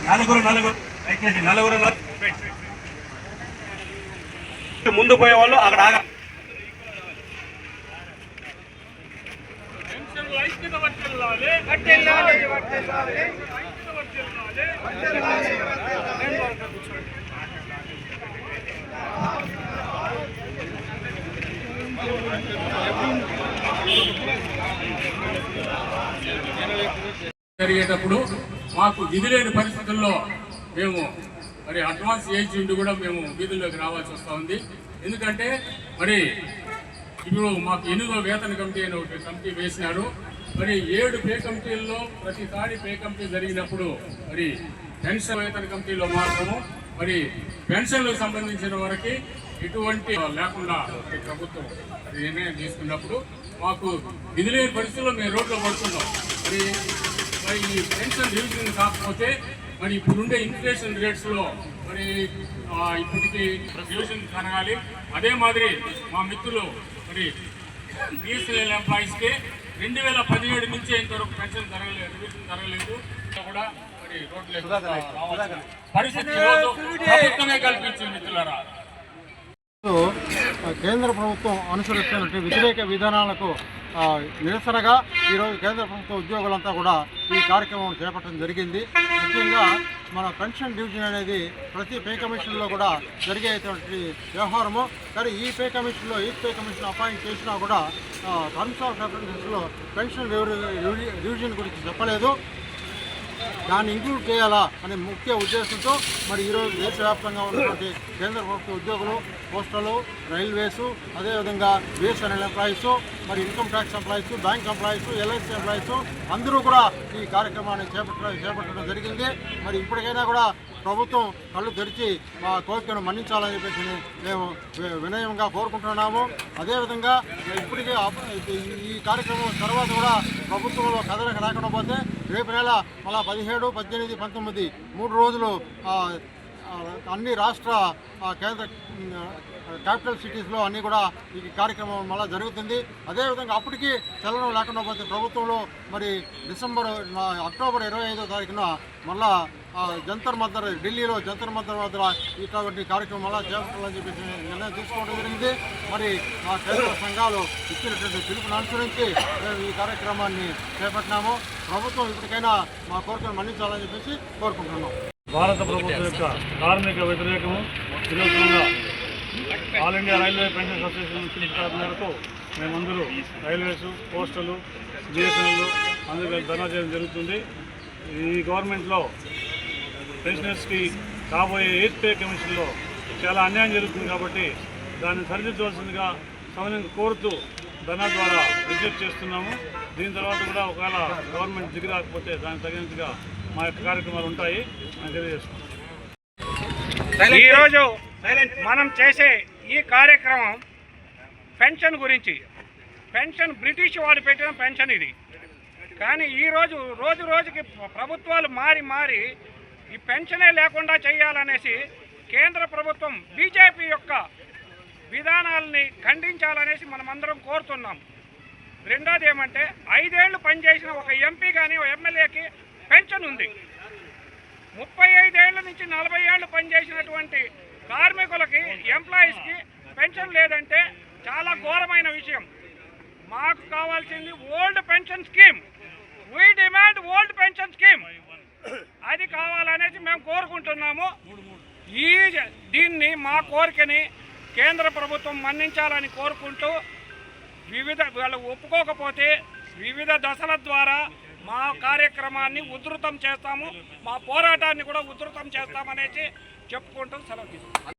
నలుగురు ముందు పోయే వాళ్ళు అక్కడ ఆగ జరిగేటప్పుడు మాకు విధి లేని పరిస్థితుల్లో మేము మరి అడ్వాన్స్ ఏజ్ నుండి కూడా మేము వీధుల్లోకి రావాల్సి వస్తూ ఉంది. ఎందుకంటే మరి ఇప్పుడు మాకు 8వ వేతన కమిటీ అని ఒక కమిటీ వేసినారు. మరి 7 పే కమిటీల్లో ప్రతిసారి పే కమిటీ జరిగినప్పుడు మరి పెన్షన్ వేతన కమిటీలో మాత్రము మరి పెన్షన్లకు సంబంధించిన వరకు ఎటువంటి లేకుండా ప్రభుత్వం నిర్ణయం తీసుకున్నప్పుడు మాకు విధి లేని పరిస్థితుల్లో మేము రోడ్లో పడుతున్నాం. మరి ఈ పెన్షన్ రివిజన్ కాకపోతే మరి ఇప్పుడుండే ఇన్ఫ్లేషన్ రేట్స్లో మరి ఇప్పటికీ రివిజన్ జరగాలి. అదే మాదిరి మా మిత్రులు మరి బిఎస్ఎన్ఎల్ ఎంప్లాయీస్కి 2017 నుంచి ఇంతవరకు పెన్షన్ జరగలేదు, రివిజన్ జరగలేదు. కూడా మరి రోడ్లు పరిస్థితి ప్రభుత్వమే కల్పించింది. మిత్రులారా, కేంద్ర ప్రభుత్వం అనుసరిస్తున్న వ్యతిరేక విధానాలకు నిరసనగా ఈరోజు కేంద్ర ప్రభుత్వ ఉద్యోగులంతా కూడా ఈ కార్యక్రమం చేపట్టడం జరిగింది. ముఖ్యంగా మన పెన్షన్ డివిజన్ అనేది ప్రతి పే కమిషన్లో కూడా జరిగేటువంటి వ్యవహారము. కానీ ఈ పే కమిషన్లో ఈచ్ పే కమిషన్ అపాయింట్ చేసినా కూడా టర్మ్స్ ఆఫ్ రెఫరెన్సెస్లో పెన్షన్ డివిజన్ గురించి చెప్పలేదు. దాన్ని ఇంక్లూడ్ చేయాలా అనే ముఖ్య ఉద్దేశంతో మరి ఈరోజు దేశవ్యాప్తంగా ఉన్నటువంటి కేంద్ర ప్రభుత్వ ఉద్యోగులు, పోస్టలు, రైల్వేసు, అదేవిధంగా బిఎస్ఎన్ఎల్ ఎంప్లాయీస్, మరి income tax employees, bank employees, LIC employees అందరూ కూడా ఈ కార్యక్రమాన్ని చేపట్టడం జరిగింది. మరి ఇప్పటికైనా కూడా ప్రభుత్వం కళ్ళు తెరిచి మా కోరికను మన్నించాలని చెప్పేసి మేము వినయంగా కోరుకుంటున్నాము. అదేవిధంగా ఇప్పటికే ఈ కార్యక్రమం తర్వాత కూడా ప్రభుత్వంలో కదలిక లేకుండా పోతే రేపు నెల మళ్ళా 17, 18, 19 3 రోజులు అన్ని రాష్ట్ర కేంద్ర క్యాపిటల్ సిటీస్లో అన్నీ కూడా ఈ కార్యక్రమం మళ్ళీ జరుగుతుంది. అదేవిధంగా అప్పటికీ చలనం లేకుండా పోతే ప్రభుత్వంలో మరి అక్టోబర్ 25వ తారీఖున మళ్ళా జంతర్ మంతర్ ఢిల్లీలో జంతర్ మంతర్ వద్ద ఇటువంటి కార్యక్రమం మళ్ళా చేపట్టాలని చెప్పేసి నిర్ణయం తీసుకోవడం జరిగింది. మరి మా కేంద్ర సంఘాలు ఇచ్చినటువంటి పిలుపును అనుసరించి మేము ఈ కార్యక్రమాన్ని చేపట్టినాము. ప్రభుత్వం ఇప్పటికైనా మా కోరికను మన్నించాలని చెప్పేసి కోరుకుంటున్నాం. భారత ప్రభుత్వం యొక్క కార్మిక వ్యతిరేకము విరోధంగా all India railway pension association పిలుపు మేరకు మేమందరూ రైల్వేస్, పోస్టలు, బిఎస్ఎన్ఎల్ అందరూ ధర్నా చేయడం జరుగుతుంది. ఈ గవర్నమెంట్లో పెన్షనర్స్కి కాబోయే 8th పే కమిషన్లో చాలా అన్యాయం జరుగుతుంది కాబట్టి దాన్ని సరిదిద్దవలసిందిగా సమన్వయం కోరుతూ ధర్నా ద్వారా విజ్ఞప్తి చేస్తున్నాము. దీని తర్వాత కూడా ఒకవేళ గవర్నమెంట్ దిగి రాకపోతే దానికి తగినట్టుగా మా యొక్క కార్యక్రమాలు ఉంటాయి అని తెలియజేస్తున్నాం. ఈరోజు మనం చేసే ఈ కార్యక్రమం పెన్షన్ గురించి. పెన్షన్ బ్రిటిష్ వాడు పెట్టిన పెన్షన్ ఇది. కానీ ఈరోజు రోజు రోజుకి ప్రభుత్వాలు మారి ఈ పెన్షనే లేకుండా చేయాలనేసి కేంద్ర ప్రభుత్వం బీజేపీ యొక్క విధానాలని ఖండించాలనేసి మనమందరం కోరుతున్నాం. రెండోది ఏమంటే 5 ఏళ్ళు పనిచేసిన ఒక ఎంపీ కానీ ఒక ఎమ్మెల్యేకి పెన్షన్ ఉంది. 35 ఏళ్ళ నుంచి 40 ఏళ్ళు పనిచేసినటువంటి కార్మికులకి, ఎంప్లాయీస్కి పెన్షన్ లేదంటే చాలా ఘోరమైన విషయం. మాకు కావాల్సింది old pension scheme. We demand old pension scheme. అది కావాలనేసి మేము కోరుకుంటున్నాము. దీన్ని మా కోరికని కేంద్ర ప్రభుత్వం మన్నించాలని కోరుకుంటూ వాళ్ళు ఒప్పుకోకపోతే వివిధ దశల ద్వారా మా కార్యక్రమాన్ని ఉధృతం చేస్తాము, మా పోరాటాన్ని కూడా ఉధృతం చేస్తామనేసి చెప్పుకుంటూ సెలవు తీసుకుంటాం.